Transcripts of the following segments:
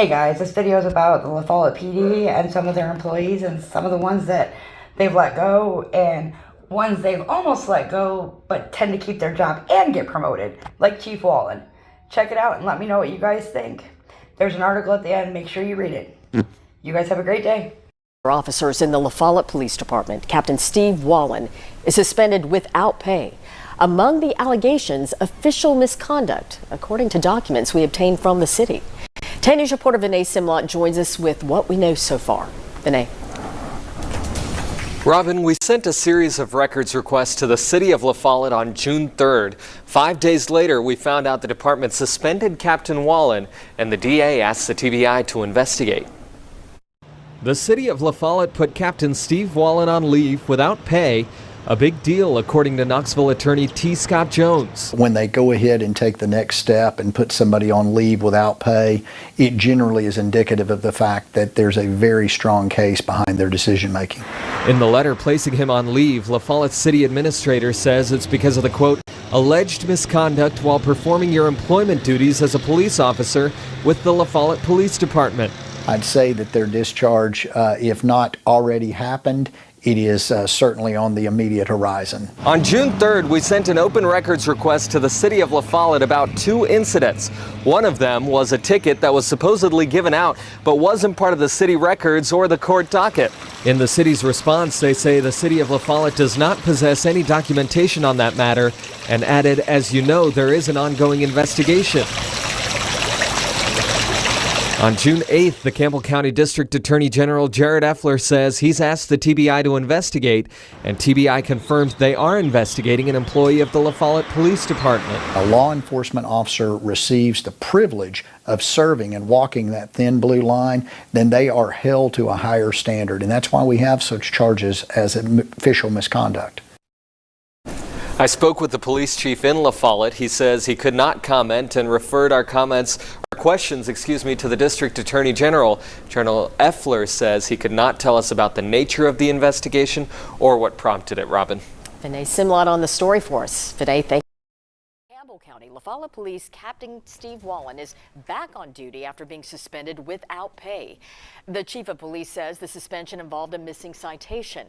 Hey guys, this video is about the Lafollette PD and some of their employees and some of the ones that they've let go and ones they've almost let go but tend to keep their job and get promoted, like Chief Wallen. Check it out and let me know what you guys think. There's an article at the end, make sure you read it. You guys have a great day. Officers in the Lafollette Police Department, Captain Steve Wallen, is suspended without pay. Among the allegations, official misconduct, according to documents we obtained from the city. 10 News reporter Vinay Simlot joins us with what we know so far. Vinay. Robin, we sent a series of records requests to the city of Lafollette on June 3rd. 5 days later, we found out the department suspended Captain Wallen, and the DA asked the TBI to investigate. The city of Lafollette put Captain Steve Wallen on leave without pay. A big deal, according to Knoxville attorney T. Scott Jones. When they go ahead and take the next step and put somebody on leave without pay, it generally is indicative of the fact that there's a very strong case behind their decision making. In the letter placing him on leave, Lafollette city administrator says it's because of the, quote, alleged misconduct while performing your employment duties as a police officer with the Lafollette Police Department. I'd say that their discharge, if not already happened, it is certainly on the immediate horizon. On June 3rd, we sent an open records request to the city of Lafollette about 2 incidents. One of them was a ticket that was supposedly given out, but wasn't part of the city records or the court docket. In the city's response, they say the city of Lafollette does not possess any documentation on that matter, and added, as you know, there is an ongoing investigation. On June 8th, the Campbell County District Attorney General Jared Effler says he's asked the TBI to investigate, and TBI confirms they are investigating an employee of the Lafollette Police Department. A law enforcement officer receives the privilege of serving and walking that thin blue line, then they are held to a higher standard, and that's why we have such charges as official misconduct. I spoke with the police chief in Lafollette. He says he could not comment and referred our questions to the district attorney general. General Effler says he could not tell us about the nature of the investigation or what prompted it. Robin. Vinay Simlot on the story for us. Vinay, thank you. Campbell County Lafollette Police Captain Steve Wallen is back on duty after being suspended without pay. The chief of police says the suspension involved a missing citation.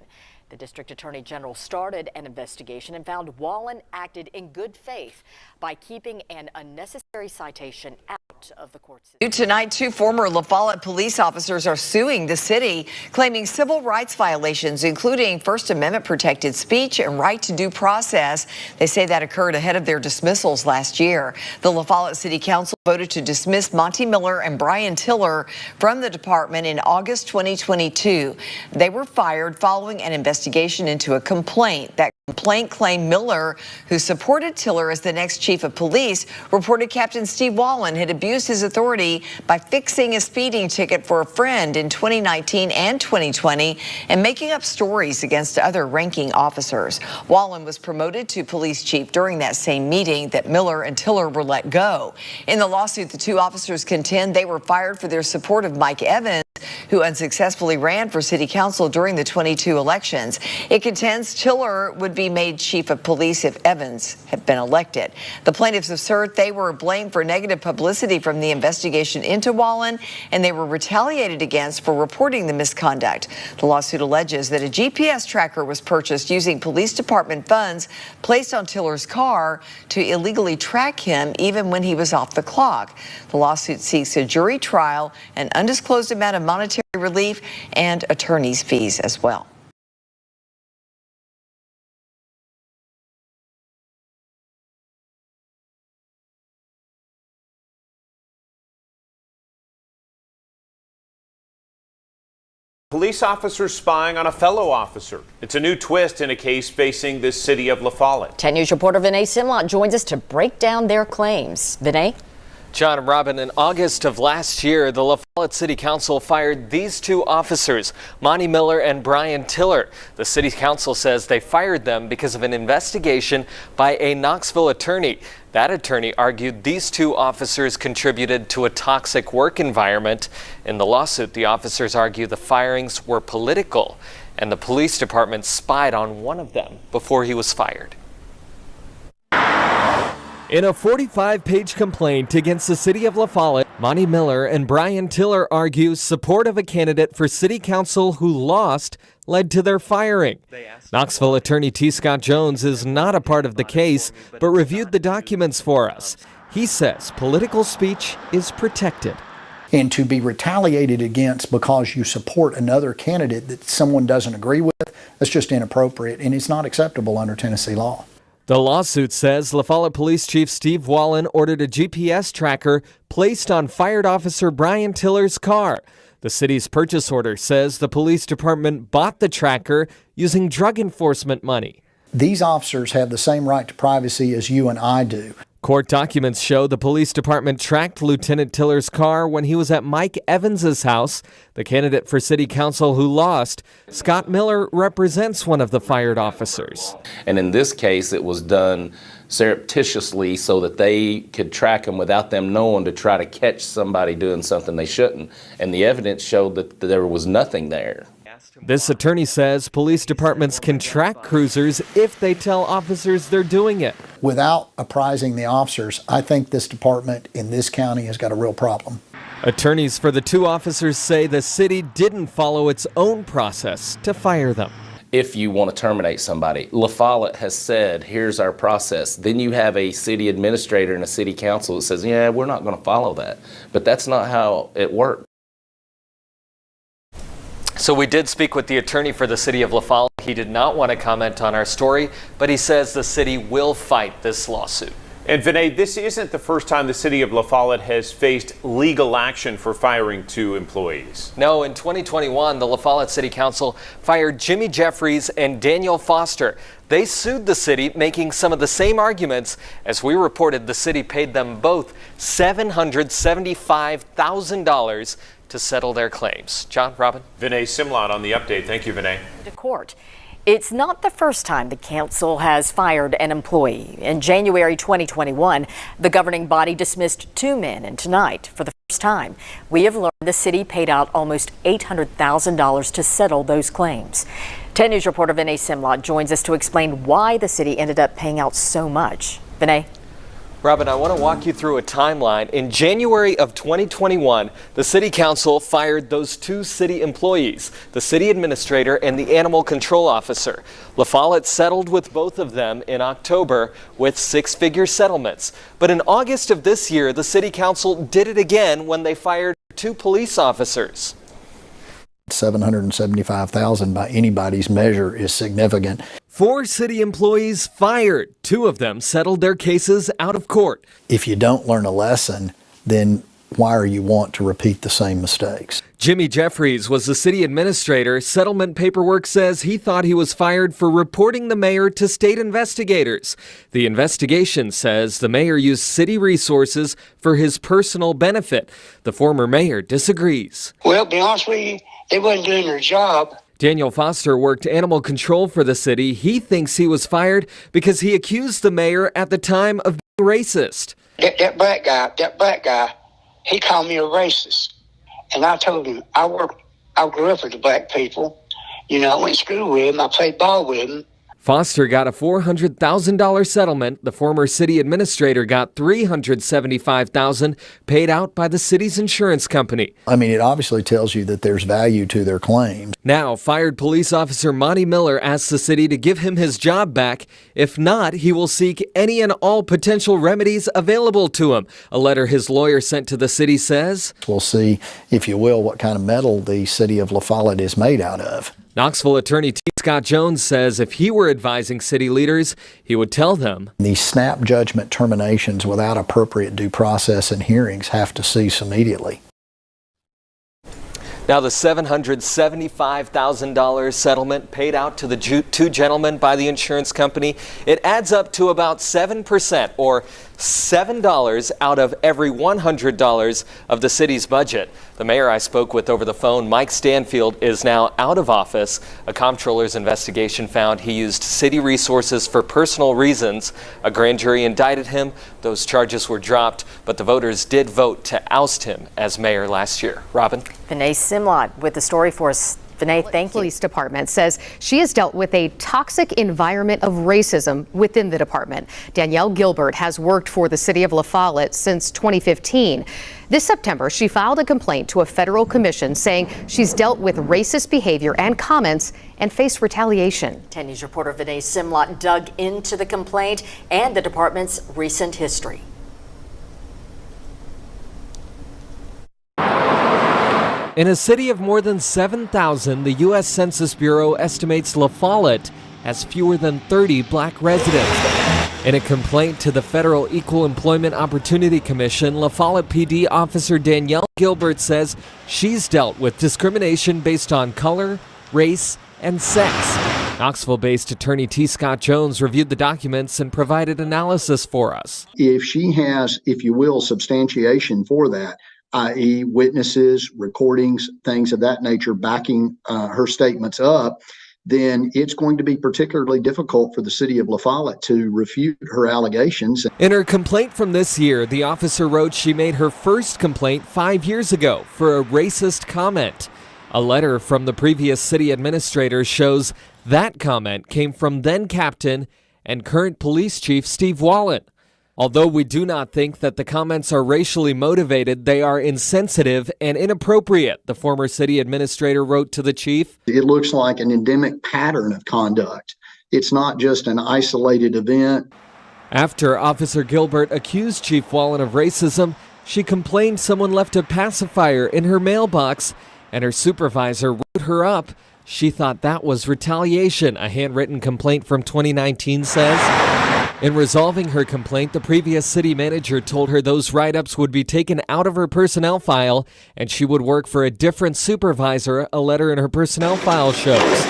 The district attorney general started an investigation and found Wallen acted in good faith by keeping an unnecessary citation out of the court system. Tonight, 2 former Lafollette police officers are suing the city, claiming civil rights violations, including First Amendment protected speech and right to due process. They say that occurred ahead of their dismissals last year. The Lafollette City Council voted to dismiss Monty Miller and Brian Tiller from the department in August 2022. They were fired following an investigation into a complaint. That complaint claimed Miller, who supported Tiller as the next chief of police, reported Captain Steve Wallen had abused his authority by fixing a speeding ticket for a friend in 2019 and 2020 and making up stories against other ranking officers. Wallen was promoted to police chief during that same meeting that Miller and Tiller were let go. In the lawsuit, the 2 officers contend they were fired for their support of Mike Evans, who unsuccessfully ran for city council during the 22 elections. It contends Tiller would be made chief of police if Evans had been elected. The plaintiffs assert they were blamed for negative publicity from the investigation into Wallen, and they were retaliated against for reporting the misconduct. The lawsuit alleges that a GPS tracker was purchased using police department funds placed on Tiller's car to illegally track him even when he was off the clock. The lawsuit seeks a jury trial, an undisclosed amount of monetary relief, and attorney's fees as well. Police officers spying on a fellow officer. It's a new twist in a case facing the city of Lafollette. 10 News reporter Vinay Simlot joins us to break down their claims. Vinay? John and Robin, in August of last year, the Lafollette City Council fired these 2 officers, Monty Miller and Brian Tiller. The City Council says they fired them because of an investigation by a Knoxville attorney. That attorney argued these 2 officers contributed to a toxic work environment. In the lawsuit, the officers argue the firings were political, and the police department spied on one of them before he was fired. In a 45-page complaint against the city of Lafollette, Monty Miller and Brian Tiller argue support of a candidate for city council who lost led to their firing. Knoxville attorney T. Scott Jones is not a part of the case, but reviewed the documents for us. He says political speech is protected. And to be retaliated against because you support another candidate that someone doesn't agree with, that's just inappropriate, and it's not acceptable under Tennessee law. The lawsuit says Lafollette Police Chief Steve Wallen ordered a GPS tracker placed on fired officer Brian Tiller's car. The city's purchase order says the police department bought the tracker using drug enforcement money. These officers have the same right to privacy as you and I do. Court documents show the police department tracked Lieutenant Tiller's car when he was at Mike Evans's house, the candidate for city council who lost. Scott Miller represents one of the fired officers. And in this case, it was done surreptitiously so that they could track them without them knowing, to try to catch somebody doing something they shouldn't. And the evidence showed that there was nothing there. This attorney says police departments can track cruisers if they tell officers they're doing it. Without apprising the officers, I think this department in this county has got a real problem. Attorneys for the two officers say the city didn't follow its own process to fire them. If you want to terminate somebody, Lafollette has said, here's our process. Then you have a city administrator and a city council that says, yeah, we're not going to follow that. But that's not how it works. So we did speak with the attorney for the city of Lafollette. He did not want to comment on our story, but he says the city will fight this lawsuit. And Vinay, this isn't the first time the city of Lafollette has faced legal action for firing two employees. No, in 2021, the Lafollette City Council fired Jimmy Jeffries and Daniel Foster. They sued the city, making some of the same arguments. As we reported, the city paid them both $775,000 to settle their claims. John, Robin? Vinay Simlot on the update. Thank you, Vinay. To court. It's not the first time the council has fired an employee. In January 2021, the governing body dismissed two men, and tonight, for the first time, we have learned the city paid out almost $800,000 to settle those claims. 10 News reporter Vinay Simlot joins us to explain why the city ended up paying out so much. Vinay? Robin, I want to walk you through a timeline. In January of 2021, the city council fired those two city employees, the city administrator and the animal control officer. Lafollette settled with both of them in October with six-figure settlements. But in August of this year, the city council did it again when they fired two police officers. $775,000 by anybody's measure is significant. 4 city employees fired. 2 of them settled their cases out of court. If you don't learn a lesson, then why are you want to repeat the same mistakes? Jimmy Jeffries was the city administrator. Settlement paperwork says he thought he was fired for reporting the mayor to state investigators. The investigation says the mayor used city resources for his personal benefit. The former mayor disagrees. Well, to be honest with you, they wasn't doing their job. Daniel Foster worked animal control for the city. He thinks he was fired because he accused the mayor at the time of being racist. That black guy, he called me a racist. And I told him, I grew up with the black people. You know, I went to school with him. I played ball with him. Foster got a $400,000 settlement. The former city administrator got $375,000 paid out by the city's insurance company. I mean, it obviously tells you that there's value to their claims. Now, fired police officer Monty Miller asks the city to give him his job back. If not, he will seek any and all potential remedies available to him. A letter his lawyer sent to the city says, We'll see, if you will, what kind of metal the city of Lafollette is made out of. Knoxville attorney T. Scott Jones says if he were advising city leaders, he would tell them these snap judgment terminations without appropriate due process and hearings have to cease immediately. Now, the $775,000 settlement paid out to the two gentlemen by the insurance company, it adds up to about 7%, or $7 out of every $100 of the city's budget. The mayor I spoke with over the phone, Mike Stanfield, is now out of office. A comptroller's investigation found he used city resources for personal reasons. A grand jury indicted him. Those charges were dropped, but the voters did vote to oust him as mayor last year. Robin? Vinay Simlot with the story for us. Vinay, thank you. Police Department says she has dealt with a toxic environment of racism within the department. Danielle Gilbert has worked for the city of Lafollette since 2015. This September, she filed a complaint to a federal commission saying she's dealt with racist behavior and comments and faced retaliation. 10 News reporter Vinay Simlot dug into the complaint and the department's recent history. In a city of more than 7,000, the U.S. Census Bureau estimates Lafollette has fewer than 30 black residents. In a complaint to the Federal Equal Employment Opportunity Commission, Lafollette PD officer Danielle Gilbert says she's dealt with discrimination based on color, race, and sex. Knoxville-based attorney T. Scott Jones reviewed the documents and provided analysis for us. If she has, if you will, substantiation for that, i.e. witnesses, recordings, things of that nature backing her statements up, then it's going to be particularly difficult for the city of Lafollette to refute her allegations. In her complaint from this year, the officer wrote she made her first complaint 5 years ago for a racist comment. A letter from the previous city administrator shows that comment came from then Captain and current police chief Steve Wallen. Although we do not think that the comments are racially motivated, they are insensitive and inappropriate, the former city administrator wrote to the chief. It looks like an endemic pattern of conduct. It's not just an isolated event. After Officer Gilbert accused Chief Wallen of racism, she complained someone left a pacifier in her mailbox and her supervisor wrote her up. She thought that was retaliation, a handwritten complaint from 2019 says. In resolving her complaint, the previous city manager told her those write-ups would be taken out of her personnel file and she would work for a different supervisor, a letter in her personnel file shows.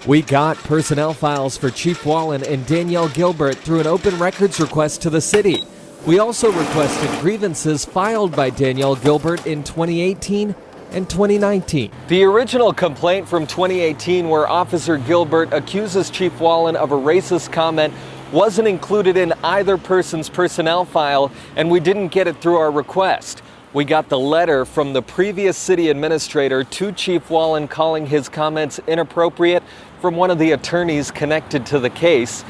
We got personnel files for Chief Wallen and Danielle Gilbert through an open records request to the city. We also requested grievances filed by Danielle Gilbert in 2018 and 2019. The original complaint from 2018, where Officer Gilbert accuses Chief Wallen of a racist comment, wasn't included in either person's personnel file, and we didn't get it through our request. We got the letter from the previous city administrator to Chief Wallen calling his comments inappropriate from one of the attorneys connected to the case.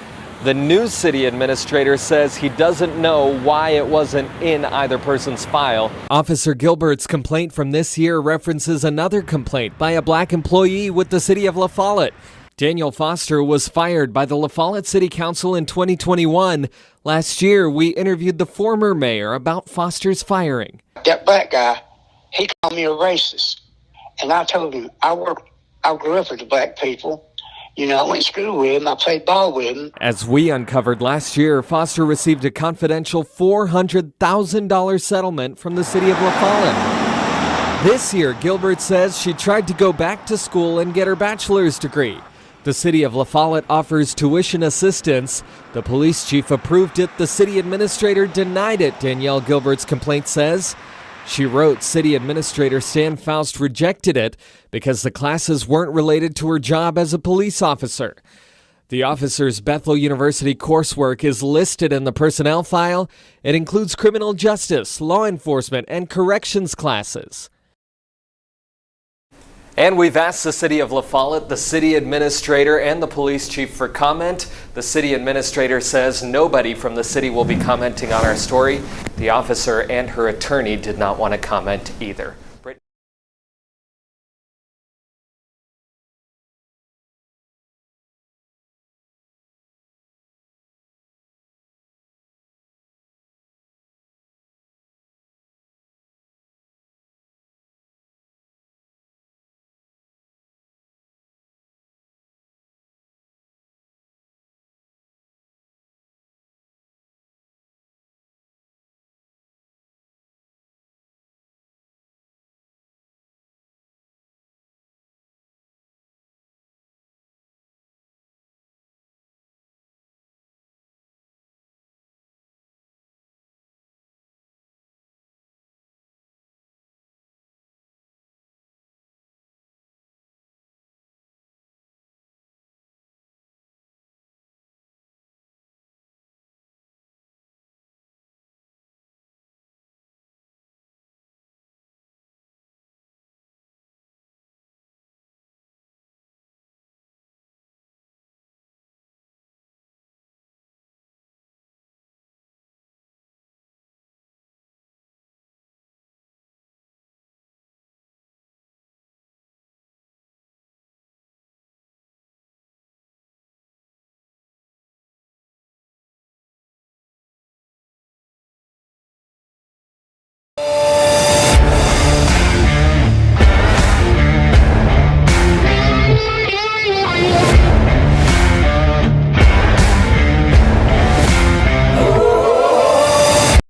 The new city administrator says he doesn't know why it wasn't in either person's file. Officer Gilbert's complaint from this year references another complaint by a black employee with the city of Lafollette. Daniel Foster was fired by the Lafollette City Council in 2021. Last year, we interviewed the former mayor about Foster's firing. That black guy, he called me a racist. And I told him, I grew up with the black people. You know, I went to school with him. I played ball with him. As we uncovered last year, Foster received a confidential $400,000 settlement from the city of Lafollette. This year, Gilbert says she tried to go back to school and get her bachelor's degree. The city of Lafollette offers tuition assistance. The police chief approved it. The city administrator denied it, Danielle Gilbert's complaint says. She wrote city administrator Stan Faust rejected it because the classes weren't related to her job as a police officer. The officer's Bethel University coursework is listed in the personnel file. It includes criminal justice, law enforcement, and corrections classes. And we've asked the city of Lafollette, the city administrator, and the police chief for comment. The city administrator says nobody from the city will be commenting on our story. The officer and her attorney did not want to comment either.